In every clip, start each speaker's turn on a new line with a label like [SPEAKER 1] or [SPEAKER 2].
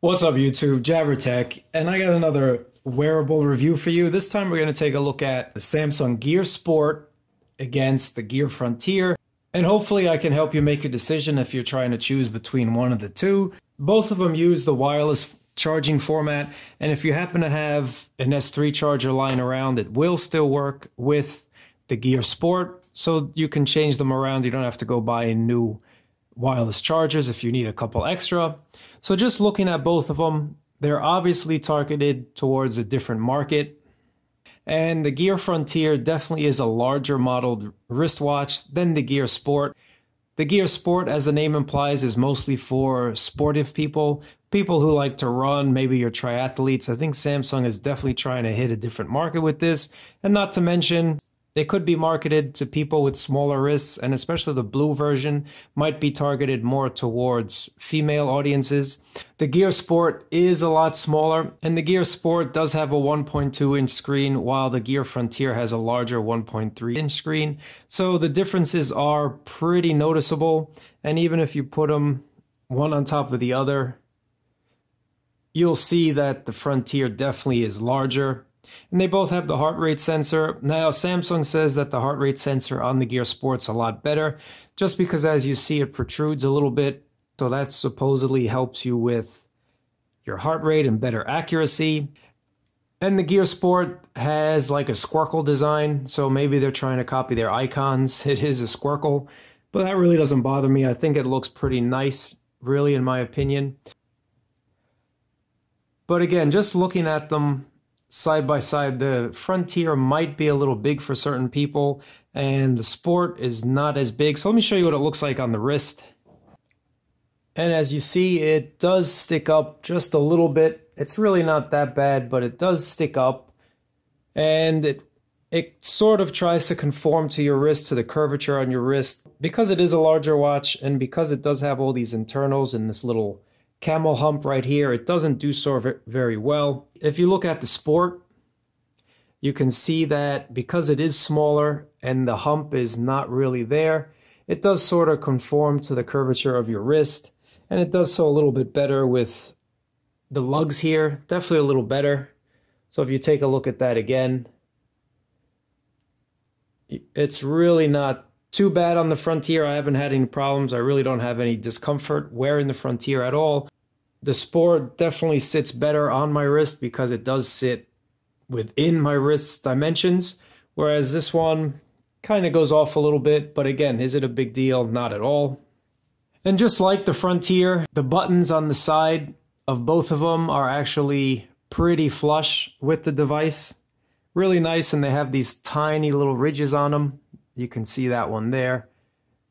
[SPEAKER 1] What's up YouTube, Jabber Tech, and I got another wearable review for you. This time we're going to take a look at the Samsung Gear Sport against the Gear Frontier, and hopefully I can help you make a decision if you're trying to choose between one of the two. Both of them use the wireless charging format, and if you happen to have an S3 charger lying around, it will still work with the Gear Sport, so you can change them around. You don't have to go buy new wireless chargers if you need a couple extra. So just looking at both of them, they're obviously targeted towards a different market. And the Gear Frontier definitely is a larger modeled wristwatch than the Gear Sport. The Gear Sport, as the name implies, is mostly for sportive people, people who like to run, maybe you're triathletes. I think Samsung is definitely trying to hit a different market with this. And not to mention, it could be marketed to people with smaller wrists, and especially the blue version might be targeted more towards female audiences. The Gear Sport is a lot smaller, and the Gear Sport does have a 1.2-inch screen, while the Gear Frontier has a larger 1.3-inch screen. So the differences are pretty noticeable, and even if you put them one on top of the other, you'll see that the Frontier definitely is larger. And they both have the heart rate sensor. Now, Samsung says that the heart rate sensor on the Gear Sport's a lot better, just because as you see it protrudes a little bit, so that supposedly helps you with your heart rate and better accuracy. And the Gear Sport has like a squircle design, so maybe they're trying to copy their icons. It is a squircle, but that really doesn't bother me. I think it looks pretty nice, really, in my opinion. But again, just looking at them side by side, the Frontier might be a little big for certain people, and the Sport is not as big. So let me show you what it looks like on the wrist. And as you see, it does stick up just a little bit. It's really not that bad, but it does stick up. And it sort of tries to conform to your wrist, to the curvature on your wrist. Because it is a larger watch, and because it does have all these internals and this little camel hump right here, it doesn't do so very well. If you look at the Sport, you can see that because it is smaller and the hump is not really there, it does sort of conform to the curvature of your wrist, and it does so a little bit better with the lugs here, definitely a little better. So if you take a look at that again, it's really not too bad on the Frontier. I haven't had any problems. I really don't have any discomfort wearing the Frontier at all. The Sport definitely sits better on my wrist because it does sit within my wrist dimensions, whereas this one kind of goes off a little bit. But again, is it a big deal? Not at all. And just like the Frontier, the buttons on the side of both of them are actually pretty flush with the device. Really nice, and they have these tiny little ridges on them. You can see that one there.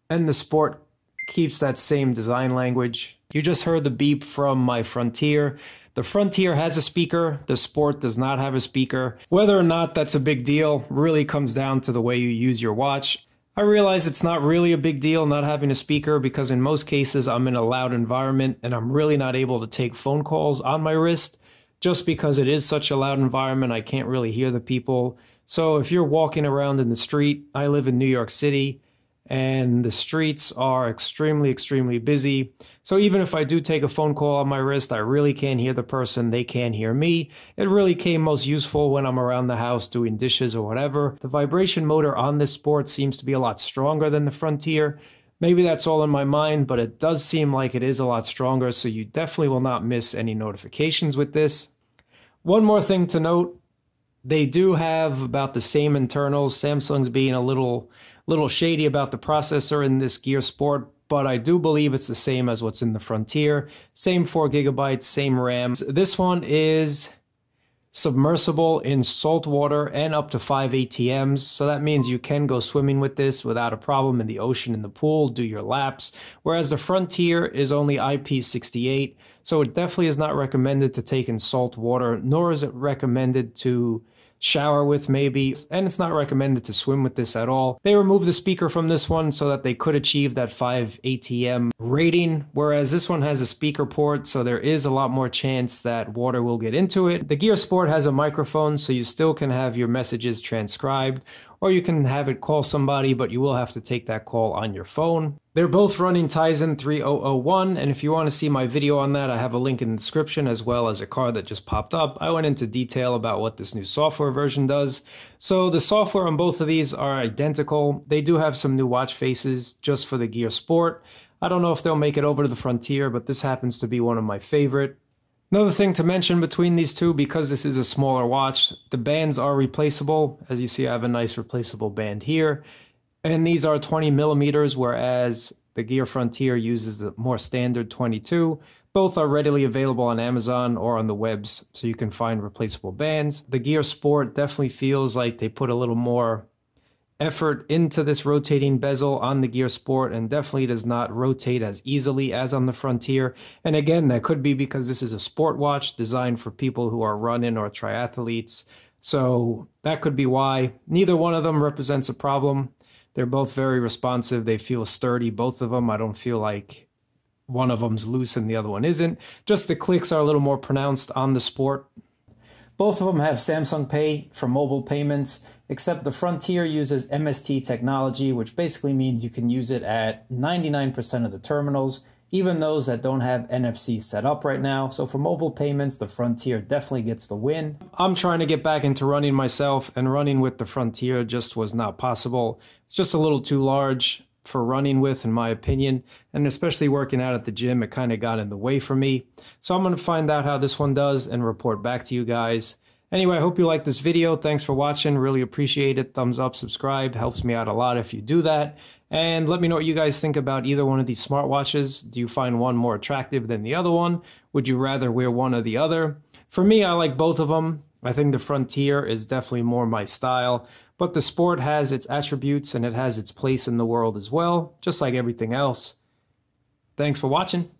[SPEAKER 1] And the Sport keeps that same design language. You just heard the beep from my Frontier. The Frontier has a speaker. The Sport does not have a speaker. Whether or not that's a big deal really comes down to the way you use your watch. I realize it's not really a big deal not having a speaker, because in most cases I'm in a loud environment and I'm really not able to take phone calls on my wrist. Just because it is such a loud environment, I can't really hear the people. So if you're walking around in the street, I live in New York City, and the streets are extremely busy. So even if I do take a phone call on my wrist, I really can't hear the person, they can't hear me. It really came most useful when I'm around the house doing dishes or whatever. The vibration motor on this Sport seems to be a lot stronger than the Frontier. Maybe that's all in my mind, but it does seem like it is a lot stronger, so you definitely will not miss any notifications with this. One more thing to note, they do have about the same internals. Samsung's being a little shady about the processor in this Gear Sport, but I do believe it's the same as what's in the Frontier. Same 4 gigabytes, same RAM. This one is submersible in salt water and up to 5 ATMs. So that means you can go swimming with this without a problem in the ocean, in the pool, do your laps. Whereas the Frontier is only IP68. So it definitely is not recommended to take in salt water, nor is it recommended to shower with maybe, and it's not recommended to swim with this at all. They removed the speaker from this one so that they could achieve that 5 ATM rating, whereas this one has a speaker port, so there is a lot more chance that water will get into it. The Gear Sport has a microphone, so you still can have your messages transcribed, or you can have it call somebody, but you will have to take that call on your phone. They're both running Tizen 3001, and if you want to see my video on that, I have a link in the description as well as a card that just popped up. I went into detail about what this new software version does. So the software on both of these are identical. They do have some new watch faces just for the Gear Sport. I don't know if they'll make it over to the Frontier, but this happens to be one of my favorite. Another thing to mention between these two, because this is a smaller watch, the bands are replaceable. As you see, I have a nice replaceable band here. And these are 20 millimeters, whereas the Gear Frontier uses the more standard 22. Both are readily available on Amazon or on the webs, so you can find replaceable bands. The Gear Sport definitely feels like they put a little more effort into this rotating bezel on the Gear Sport, and definitely does not rotate as easily as on the Frontier. And again, that could be because this is a sport watch designed for people who are running or triathletes. So that could be why. Neither one of them represents a problem. They're both very responsive. They feel sturdy, both of them. I don't feel like one of them's loose and the other one isn't. Just the clicks are a little more pronounced on the Sport. Both of them have Samsung Pay for mobile payments, except the Frontier uses MST technology, which basically means you can use it at 99% of the terminals, even those that don't have NFC set up right now. So for mobile payments, the Frontier definitely gets the win. I'm trying to get back into running myself, and running with the Frontier just was not possible. It's just a little too large for running with, in my opinion, and especially working out at the gym, it kind of got in the way for me. So I'm going to find out how this one does and report back to you guys. Anyway, I hope you liked this video. Thanks for watching. Really appreciate it. Thumbs up, subscribe. Helps me out a lot if you do that. And let me know what you guys think about either one of these smartwatches. Do you find one more attractive than the other one? Would you rather wear one or the other? For me, I like both of them. I think the Frontier is definitely more my style, but the Sport has its attributes and it has its place in the world as well, just like everything else. Thanks for watching.